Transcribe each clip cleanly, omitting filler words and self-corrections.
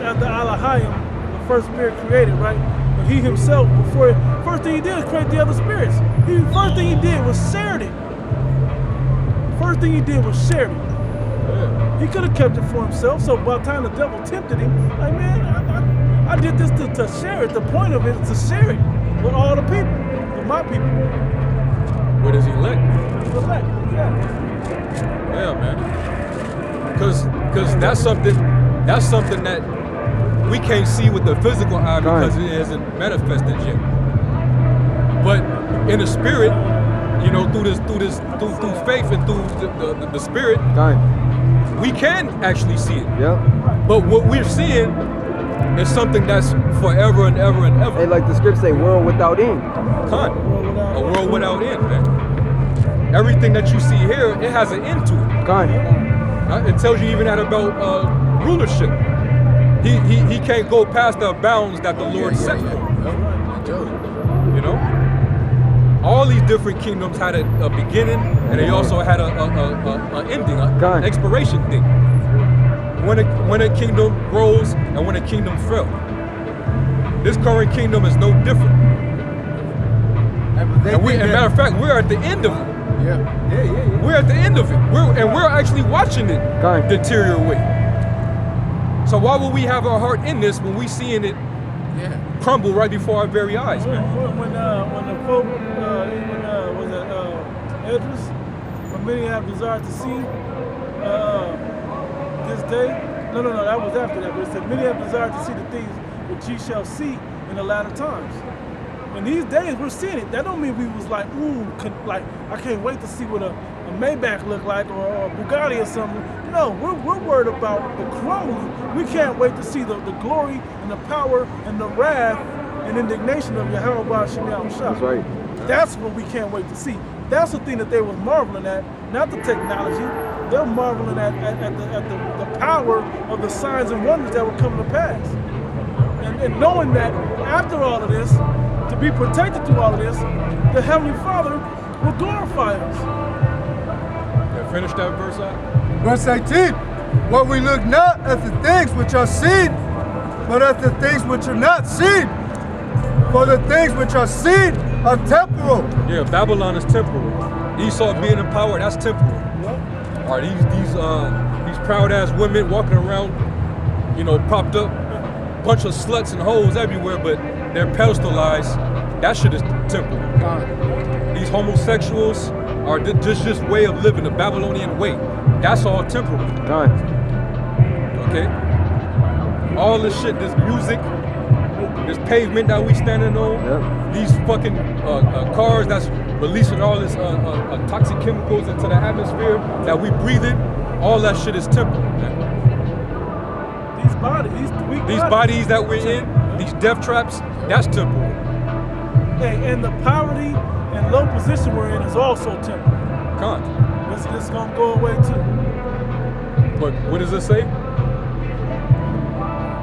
after Elohim, the first spirit created, right? But he himself, first thing he did was create the other spirits. First thing he did was shared it. First thing he did was shared it. Yeah. He could have kept it for himself, so by the time the devil tempted him, like, man, I did this to share it. The point of it is to share it with all the people, with my people. With his elect. Elect, yeah. Yeah, man. Because that's something that we can't see with the physical eye because it hasn't manifested yet. But in the spirit, you know, through faith and through the spirit, we can actually see it. Yeah. But what we're seeing is something that's forever and ever and ever. Hey, like the scripts say, world without end. A world without end, man. Everything that you see here, it has an end to it. It tells you even that about rulership. He can't go past the bounds that the Lord set for him. You know? All these different kingdoms had a beginning, and they also had an ending, an expiration date. When a kingdom rose and when a kingdom fell. This current kingdom is no different. And matter of fact, we're at the end of it. Yeah. We're at the end of it. We're actually watching it deteriorate. So why would we have our heart in this when we seeing it crumble right before our very eyes, man? When the Pope, was it Edris, when many have desired to see this day. No, that was after that. But it said, many have desired to see the things which ye shall see in the latter times. In these days, we're seeing it. That don't mean we was like, ooh, like I can't wait to see what a Maybach look like or a Bugatti or something. No, we're worried about the crumbling. We can't wait to see the glory and the power and the wrath and indignation of Yahweh Shem Shah. That's right. That's what we can't wait to see. That's the thing that they was marveling at, not the technology. They're marveling at the power of the signs and wonders that were coming to pass. And knowing that after all of this, to be protected through all of this, the Heavenly Father will glorify us. Yeah, finish that verse out. Verse 18. What we look not at the things which are seen, but at the things which are not seen. For the things which are seen are temporal. Yeah, Babylon is temporal. Esau being in power, that's temporal. All right, these proud ass women walking around, you know, propped up, bunch of sluts and hoes everywhere, but they're pedestalized. That shit is temporal. These homosexuals are just way of living, the Babylonian way. That's all temporal. Okay? All this shit, this music, this pavement that we standing on, these fucking cars that's releasing all this toxic chemicals into the atmosphere that we breathe in, all that shit is temporal, man. These bodies that we're in, these death traps, that's temporal. Hey, and the poverty and low position we're in is also temporal. This is gonna go away too. But what does it say?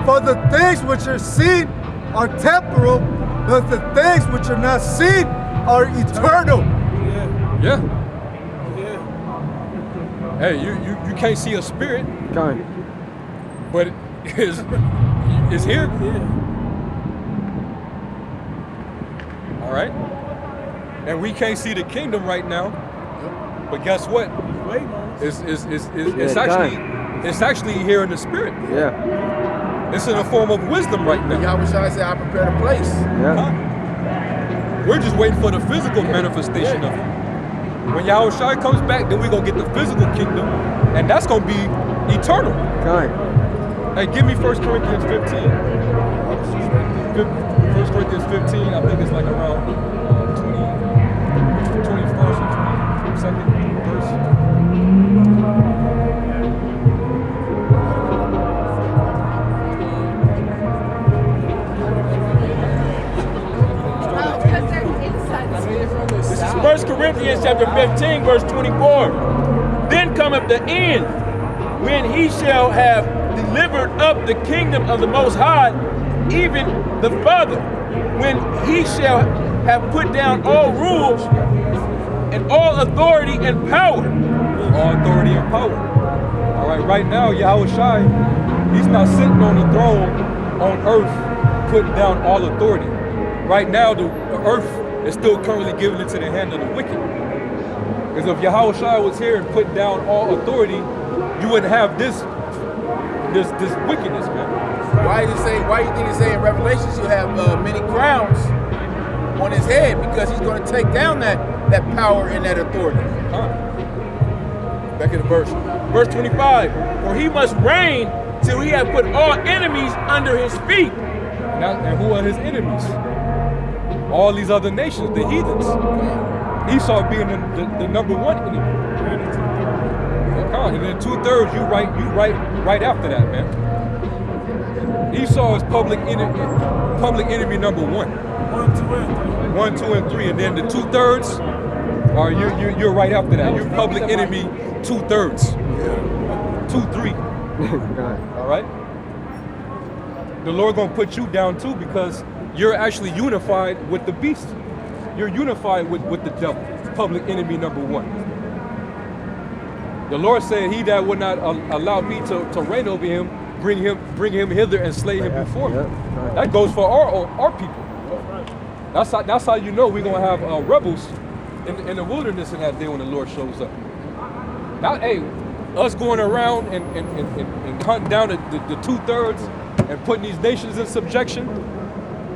For the things which are seen are temporal, but the things which are not seen are eternal. Yeah. Hey, you can't see a spirit. But it's here. All right. And we can't see the kingdom right now. But guess what? It's actually here in the spirit. It's in a form of wisdom right now. Yahweh said, I prepared a place. We're just waiting for the physical manifestation of it. When Yahweh Shai comes back, then we're going to get the physical kingdom, and that's going to be eternal. Hey, give me 1 Corinthians 15. 1 Corinthians 15, I think it's like around 21st or 22nd verse. This is 1 Corinthians chapter 15, verse 24. Then cometh the end, when he shall have delivered up the kingdom of the Most High, even the Father, when he shall have put down all rules and all authority and power. All authority and power. All right, right now, Yahweh Shai He's not sitting on the throne on earth, putting down all authority. Right now, the earth is still currently giving it to the hand of the wicked. Because if Yahushua was here and put down all authority, you wouldn't have this wickedness, man. Why do you think it's saying in Revelations you have many crowns on his head? Because he's going to take down that power and that authority. Back in the verse. Verse 25. For he must reign till he have put all enemies under his feet. And who are his enemies? All these other nations, the heathens. Esau being the number one enemy. And then 2/3, you right after that, man. Esau is public enemy number 1. 1, 2, and 3, and then the 2/3 are you're right after that. You're public enemy 2/3. 2, 3. All right. The Lord gonna put you down too because you're actually unified with the beast. You're unified with the devil. Public enemy number 1. The Lord said, "He that would not allow me to reign over him, bring him hither and slay him before me." That goes for our people. That's how you know we're gonna have rebels in the wilderness in that day when the Lord shows up. Now, hey, us going around and hunting down the 2/3 and putting these nations in subjection,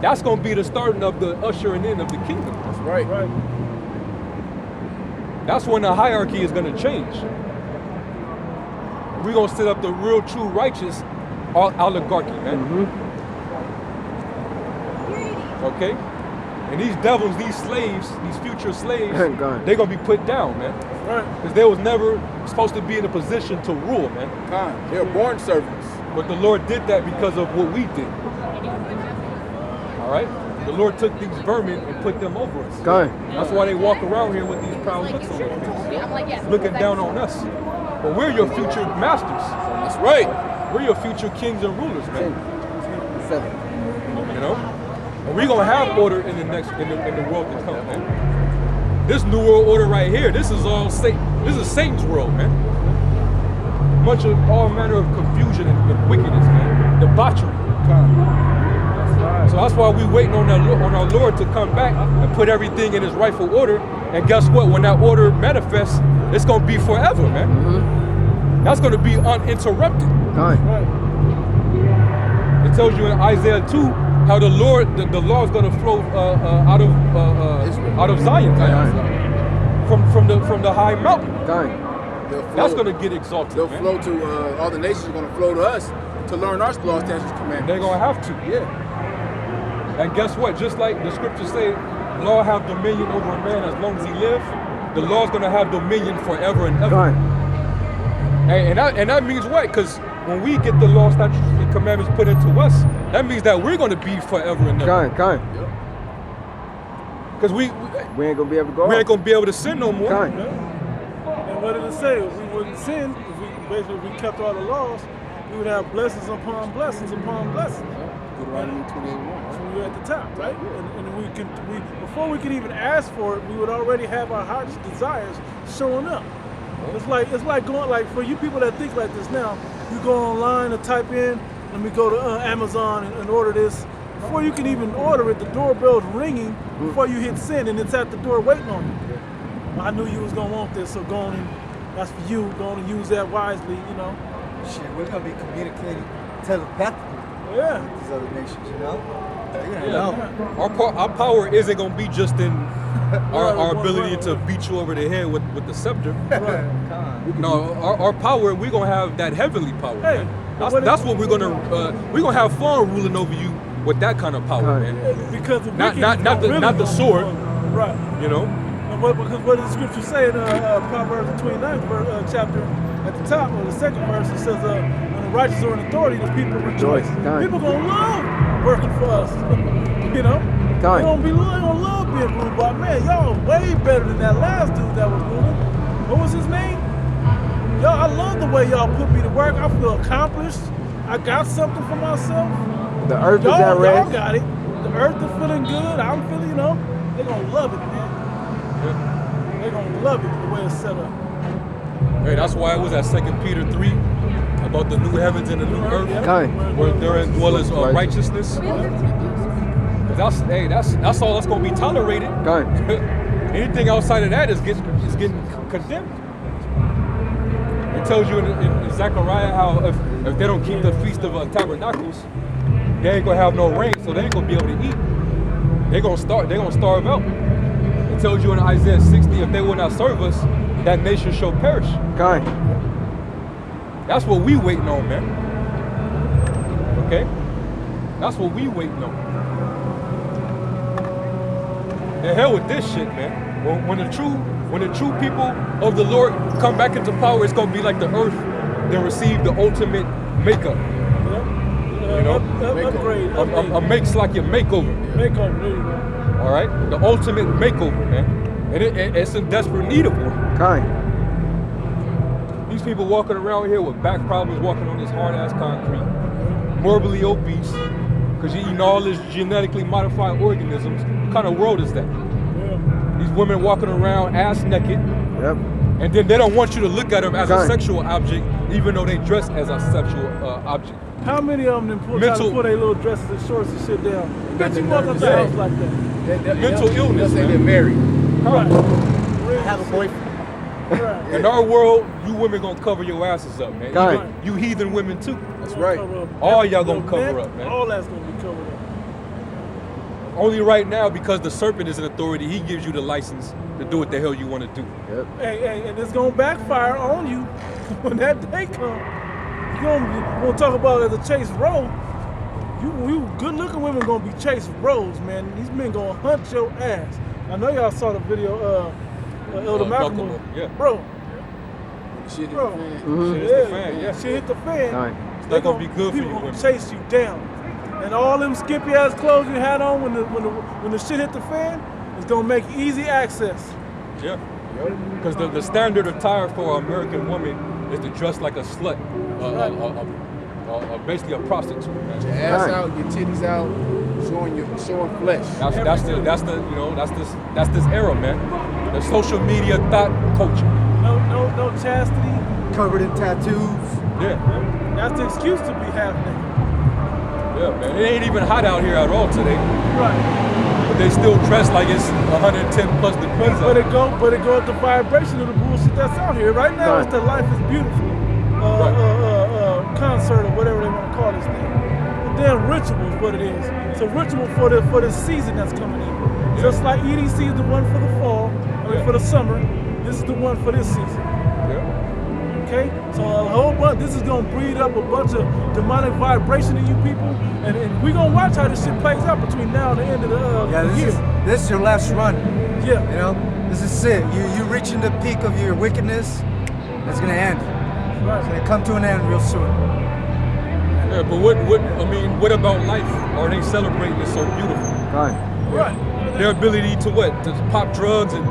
that's gonna be the starting of the ushering in of the kingdom. That's right. That's when the hierarchy is gonna change. We're gonna set up the real, true, righteous oligarchy, man. Okay? And these devils, these slaves, these future slaves, they're gonna be put down, man. Right. Because they was never supposed to be in a position to rule, man. They're born servants. But the Lord did that because of what we did. All right? The Lord took these vermin and put them over us. That's why they walk around here with these proud looks on their face, looking down on us. But we're your future masters. That's right. We're your future kings and rulers, man. You know? And we're gonna have order in the world to come, man. This new world order right here, this is all Satan. This is Satan's world, man. Bunch of all manner of confusion and wickedness, man. Debauchery. So that's why we waiting on our Lord to come back and put everything in his rightful order. And guess what? When that order manifests, it's gonna be forever, man. That's gonna be uninterrupted. It tells you in Isaiah 2 how the Lord, the law is gonna flow out of Zion, from the high mountain. That's gonna get exalted. They'll flow to all the nations are gonna flow to us to learn our laws, statutes, commandments. They're gonna have to. Yeah. And guess what? Just like the scriptures say, law have dominion over a man as long as he lives. The law's gonna have dominion forever and ever. And that means what? Because when we get the law, statutes, and commandments put into us, that means that we're gonna be forever and ever. Because we ain't gonna be able to go. We ain't gonna be able to sin no more. And what did it say? If we wouldn't sin, if we kept all the laws, we would have blessings upon blessings upon blessings. Deuteronomy 28:1. So we're at the top, right? And before we could even ask for it, we would already have our heart's desires showing up. It's like going, like, for you people that think like this now, you go online and type in, let me go to Amazon and order this. Before you can even order it, the doorbell's ringing before you hit send, and it's at the door waiting on you. Well, I knew you was gonna want this, so go on and that's for you. Go on and use that wisely, you know. Shit, we're gonna be communicating telepathically. Yeah. With these other nations, you know? They're gonna know. Our power isn't gonna be just in our ability to beat you over the head with the scepter. No, our power, we're gonna have that heavenly power, man. That's what we're gonna have fun ruling over you with that kind of power, man. Because the not the sword, right? You know. Because what does the scripture say in Proverbs 29th chapter at the top of the second verse? It says, "When the righteous are in authority, the people rejoice." People gonna love working for us, you know. They gonna love being ruled by, man. Y'all way better than that last dude that was ruling. What was his name? Y'all, I love the way y'all put me to work. I feel accomplished. I got something for myself. The earth is at rest. Y'all got it. The earth is feeling good. I'm feeling, you know. They gonna love it, man. They're gonna love it the way it's set up. Hey, that's why it was at 2 Peter 3. about the new heavens and the new earth, Kind. where therein dwelleth righteousness. That's all that's gonna be tolerated. Kind. Anything outside of that is getting condemned. It tells you in Zechariah how if they don't keep the Feast of Tabernacles, they ain't gonna have no rain, so they ain't gonna be able to eat. They're gonna starve out. It tells you in Isaiah 60, if they will not serve us, that nation shall perish. Kind. That's what we waiting on, man. Okay? That's what we waiting on. The hell with this shit, man. When the true people of the Lord come back into power, it's gonna be like the earth that received the ultimate makeup. You know? Upgrade. A make's like your makeover. Makeover, there you go. All right? The ultimate makeover, man. And it's in desperate need of one. Kind. These people walking around here with back problems, walking on this hard-ass concrete, morbidly obese, because you're eating all this genetically modified organisms. What kind of world is that? Yeah. These women walking around ass naked, Yep. and then they don't want you to look at them as a Kind. sexual object, even though they dress as a sexual object. How many of them try to Mental- put their little dresses and shorts and shit down? Bet you walk up the Yeah. house like that. Mental illness, They man. get married. Right. I have a boyfriend. Right. In our world, you women gonna cover your asses up, man. Kind. Even you heathen women too. That's right. All y'all gonna Your cover neck, up, man. All that's gonna be covered up. Only right now, because the serpent is an authority, he gives you the license to do what the hell you want to do. Yep. Hey, and it's gonna backfire on you when that day comes. You're gonna talk about it as a chase roll. You good-looking women gonna be chasing rolls, man. These men gonna hunt your ass. I know y'all saw the video, Elder Malcolm. Malcolm, yeah. Bro, Shit is bro. fan. Mhm. Shit hit the fan, yeah. Shit hit the fan. Kind. It's not gonna be good for people you gonna women. chase you down. And all them skimpy ass clothes you had on when the shit hit the fan is gonna make easy access. Yeah. Because the standard attire for an American woman is to dress like a slut, basically a prostitute. Your Man. ass Right. out, your titties out, showing flesh. That's this era, man. The social media thought culture. No chastity. Covered in tattoos. Yeah. That's the excuse to be half naked. Yeah, man. It ain't even hot out here at all today, Right. but they still dress like it's 110 plus degrees But out. it go at the vibration of the bullshit that's out here. Right now it's the Life is Beautiful concert or whatever they want to call this thing. The damn ritual is what it is. It's a ritual for this season that's coming in. Just like EDC is the one for the fall, for the summer, this is the one for this season. Yeah. Okay? So a whole bunch, this is gonna breed up a bunch of demonic vibration in you people, and we're gonna watch how this shit plays out between now and the end of the Yeah, year. this is your last run. Yeah. You know, this is it. You reaching the peak of your wickedness. It's gonna end. It's gonna come to an end real soon. Yeah, but what about life? Are they celebrating it so beautiful? Kind. Right. Their ability to what? To pop drugs and,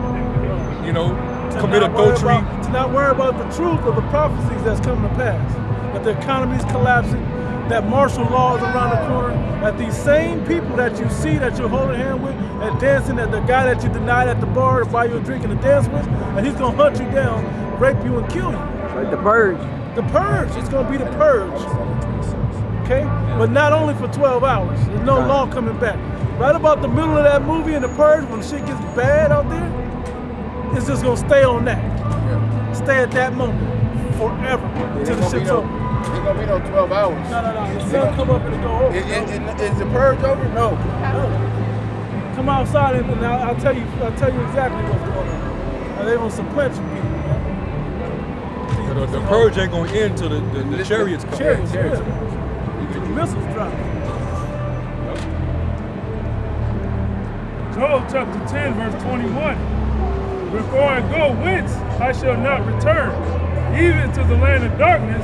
commit adultery. To not worry about the truth of the prophecies that's coming to pass. That the economy's collapsing, that martial law is around the corner, that these same people that you see that you're holding hand with and dancing, that the guy that you denied at the bar to buy you a drink and to dance with, and he's gonna hunt you down, rape you and kill you. Like the purge. The purge, it's gonna be the purge. Okay? But not only for 12 hours. There's no law coming back. Right about the middle of that movie in the purge, when shit gets bad out there, it's just gonna stay on that. Stay at that moment forever until the shit's over. Ain't gonna be no 12 hours. No. The sun come up and it go over. Is the purge over? No. Come outside and I'll tell you exactly what's going on. Now, they gonna supplant you people, man. The purge ain't gonna end till the chariots come. Chariots, chariots. yeah. The missiles drop. Joel chapter 10, verse 21. Before I go whence, I shall not return, even to the land of darkness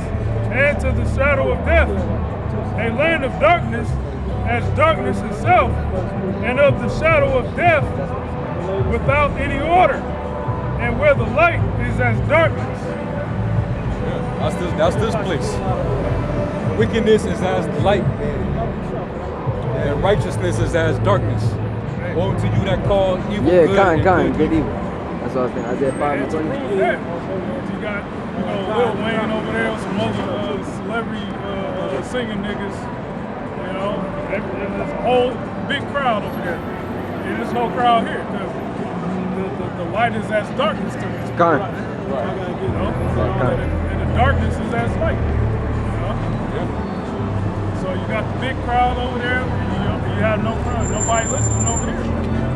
and to the shadow of death. A land of darkness as darkness itself, and of the shadow of death without any order, and where the light is as darkness. That's this place. Wickedness is as light, and righteousness is as darkness. Woe to you that call evil Yeah, good kind, and good evil. That's what I was thinking. Isaiah 5 and And to 20. prove that, you got Lil Wayne over there with some other celebrity singing niggas. You know, there's a whole big crowd over there. And this whole crowd here, because the light is as darkness to me. Con. You know, and the darkness is as light. You know? So you got the big crowd over there, and you have no crowd, nobody listening over here.